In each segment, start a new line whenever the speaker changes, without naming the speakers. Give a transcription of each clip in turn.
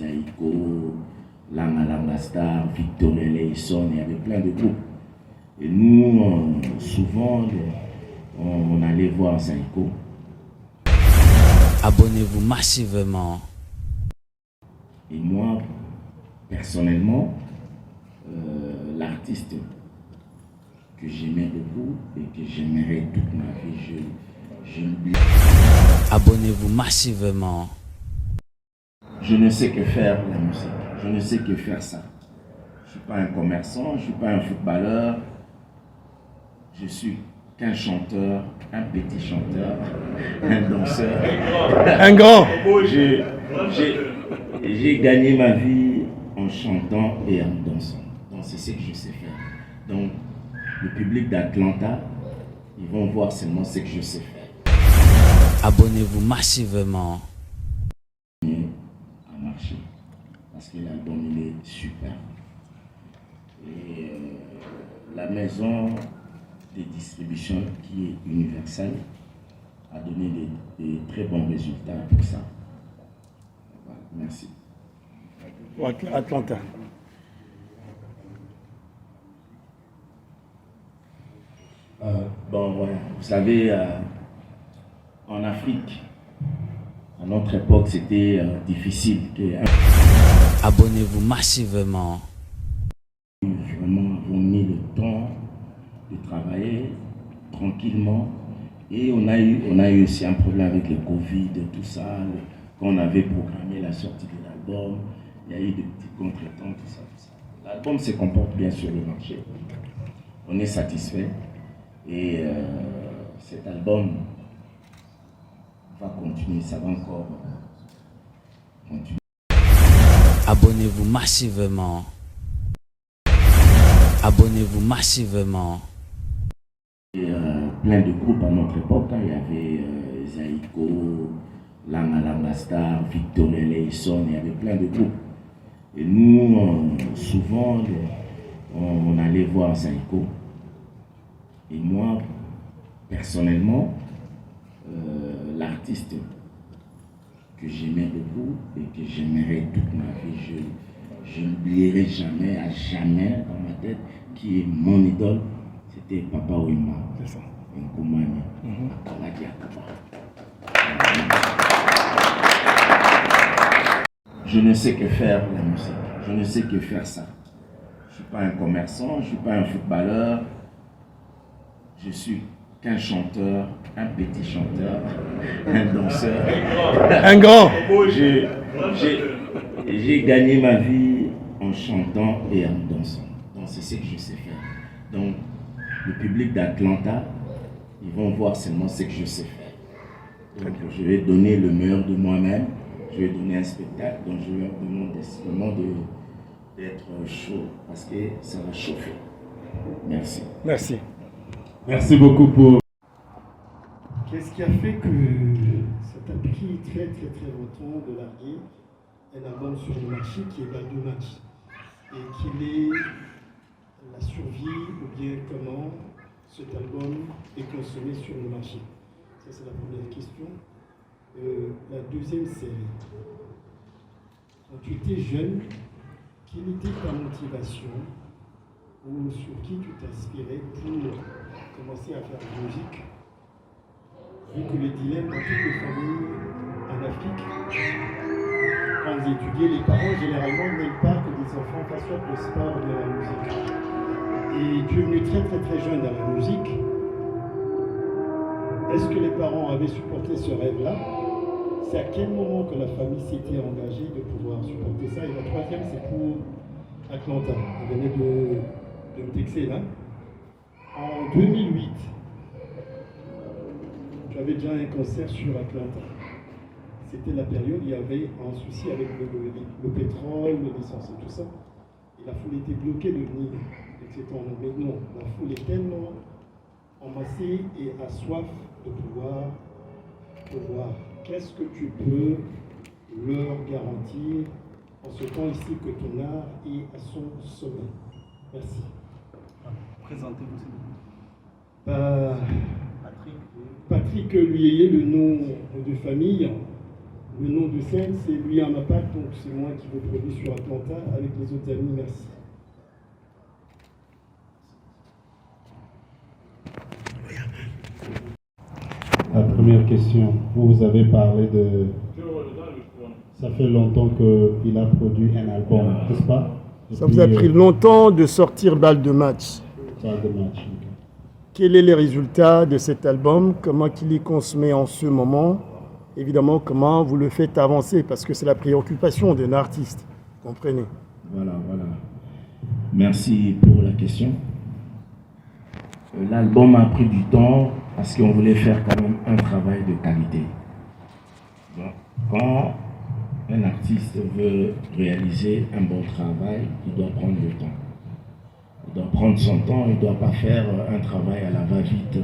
Zaïko, Langa Star, Victoria Leison, il y avait plein de groupes. Et nous, souvent, on allait voir Zaïko.
Abonnez-vous massivement.
Et moi, personnellement, l'artiste que j'aimais beaucoup et que j'aimerais toute ma vie, je l'oublie.
Abonnez-vous massivement.
Je ne sais que faire la musique, je ne sais que faire ça. Je ne suis pas un commerçant, je ne suis pas un footballeur, je suis qu'un chanteur, un petit chanteur, un danseur.
Un grand.
J'ai gagné ma vie en chantant et en dansant. Donc c'est ce que je sais faire. Donc le public d'Atlanta, ils vont voir seulement ce que je sais faire.
Abonnez-vous massivement.
À marcher. Parce que l'album il est super. Et la maison de distribution qui est universelle a donné des très bons résultats pour ça. Voilà, merci.
Atlanta.
Bon, voilà. Vous savez, en Afrique, à notre époque, c'était difficile.
Abonnez-vous massivement.
Vraiment, avons mis le temps de travailler tranquillement. Et on a eu aussi un problème avec le Covid, tout ça. Quand on avait programmé la sortie de l'album, il y a eu des petits contretemps, tout ça, tout ça. L'album se comporte bien sur le marché. On est satisfait. Et cet album va continuer, ça va encore continuer.
Abonnez-vous massivement. Abonnez-vous massivement.
Et, plein de groupes à notre époque, hein. Il y avait Zaïko, Langa Star, Victoria Leison, il y avait plein de groupes. Et nous, souvent, on allait voir Zaïko. Et moi, personnellement, l'artiste que j'aimais beaucoup et que j'aimerais toute ma vie, je n'oublierai jamais, à jamais dans ma tête, qui est mon idole, c'était Papa Wemba.
C'est ça.
Nkoumani. Je ne sais que faire la musique, je ne sais que faire ça. Je ne suis pas un commerçant, je ne suis pas un footballeur, je suis qu'un chanteur, un petit chanteur, un danseur.
Un grand.
J'ai gagné ma vie en chantant et en dansant. Donc c'est ce que je sais faire. Donc le public d'Atlanta, ils vont voir seulement ce que je sais faire. Donc je vais donner le meilleur de moi-même. Je vais donner un spectacle, donc je leur demande vraiment d'être chaud parce que ça va chauffer. Merci.
Merci.
Merci beaucoup pour...
Qu'est-ce qui a fait que ça t'a pris très longtemps de larguer un album sur le marché qui est Bado Match et qu'il est la survie ou bien comment cet album est consommé sur le marché? Ça c'est la première question. La deuxième série. Quand tu étais jeune, quelle était ta motivation ou sur qui tu t'inspirais pour commencer à faire de la musique? Vu que le dilemme dans toutes les familles en Afrique, quand vous étudiez, les parents généralement n'aiment pas que les enfants fassent soit le sport ou de la musique. Et tu es venu très jeune dans la musique. Est-ce que les parents avaient supporté ce rêve-là? C'est à quel moment que la famille s'était engagée de pouvoir supporter ça? Et la troisième, c'est pour Atlanta. Vous venez de me texter là. En 2008, tu avais déjà un concert sur Atlanta. C'était la période où il y avait un souci avec le pétrole, l'essence et tout ça. Et la foule était bloquée de venir, etc. Mais non, la foule est tellement emassée et a soif de pouvoir voir. Qu'est-ce que tu peux leur garantir en ce temps ici que ton art est à son sommet? Merci.
Présentez-vous s'il vous
plaît. Patrick Luyeye, le nom de famille. Le nom de scène, c'est Lui en Impact, donc c'est moi qui vous produis sur Atlanta avec les autres amis. Merci.
La première question, vous avez parlé de... Ça fait longtemps qu'il a produit un album, n'est-ce pas?
Ça vous a pris longtemps de sortir Balle de match.
Balle de match. Ok.
Quel est le résultat de cet album? Comment il est consommé en ce moment? Évidemment, comment vous le faites avancer? Parce que c'est la préoccupation d'un artiste, vous comprenez?
Voilà. Merci pour la question. L'album a pris du temps parce qu'on voulait faire quand même un travail de qualité. Donc, quand un artiste veut réaliser un bon travail, il doit prendre le temps. Il doit prendre son temps, il ne doit pas faire un travail à la va-vite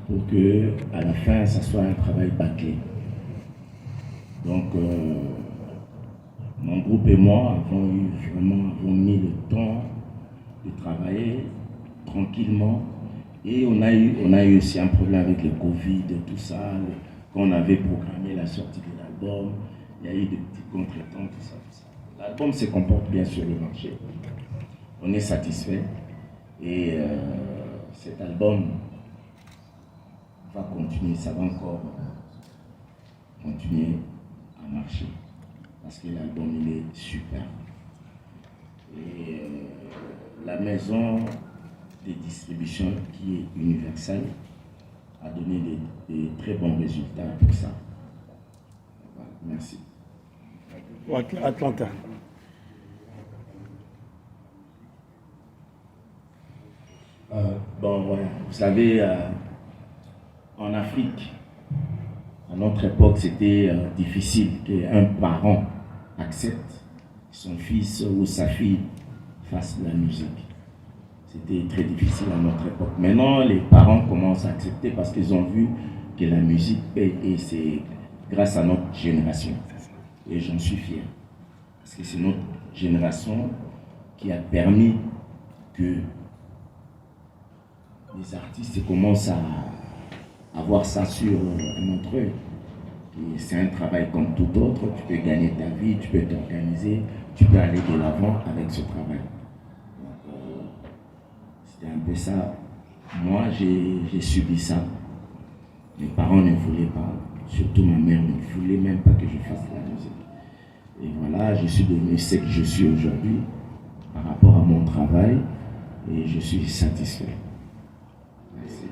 pour que, à la fin, ça soit un travail bâclé. Donc, mon groupe et moi avons mis le temps de travailler tranquillement. Et on a eu aussi un problème avec le Covid, tout ça. Quand on avait programmé la sortie de l'album, il y a eu des petits contretemps, tout ça. L'album se comporte bien sur le marché. On est satisfait. Et cet album va continuer, ça va encore continuer à marcher. Parce que l'album, il est super. Et la maison de distribution qui est universelle a donné des très bons résultats pour ça. Voilà, merci.
Atlanta.
Bon, voilà. Vous savez, en Afrique, à notre époque, c'était difficile qu'un parent accepte que son fils ou sa fille fasse de la musique. C'était très difficile à notre époque. Maintenant, les parents commencent à accepter parce qu'ils ont vu que la musique paye et c'est grâce à notre génération. Et j'en suis fier. Parce que c'est notre génération qui a permis que les artistes commencent à avoir ça sur notre œil. Et c'est un travail comme tout autre. Tu peux gagner ta vie, tu peux t'organiser, tu peux aller de l'avant avec ce travail. C'était un peu ça. Moi, j'ai subi ça. Mes parents ne voulaient pas, surtout ma mère ne voulait même pas que je fasse de la musique. Et voilà, je suis devenu ce que je suis aujourd'hui par rapport à mon travail et je suis satisfait. Merci.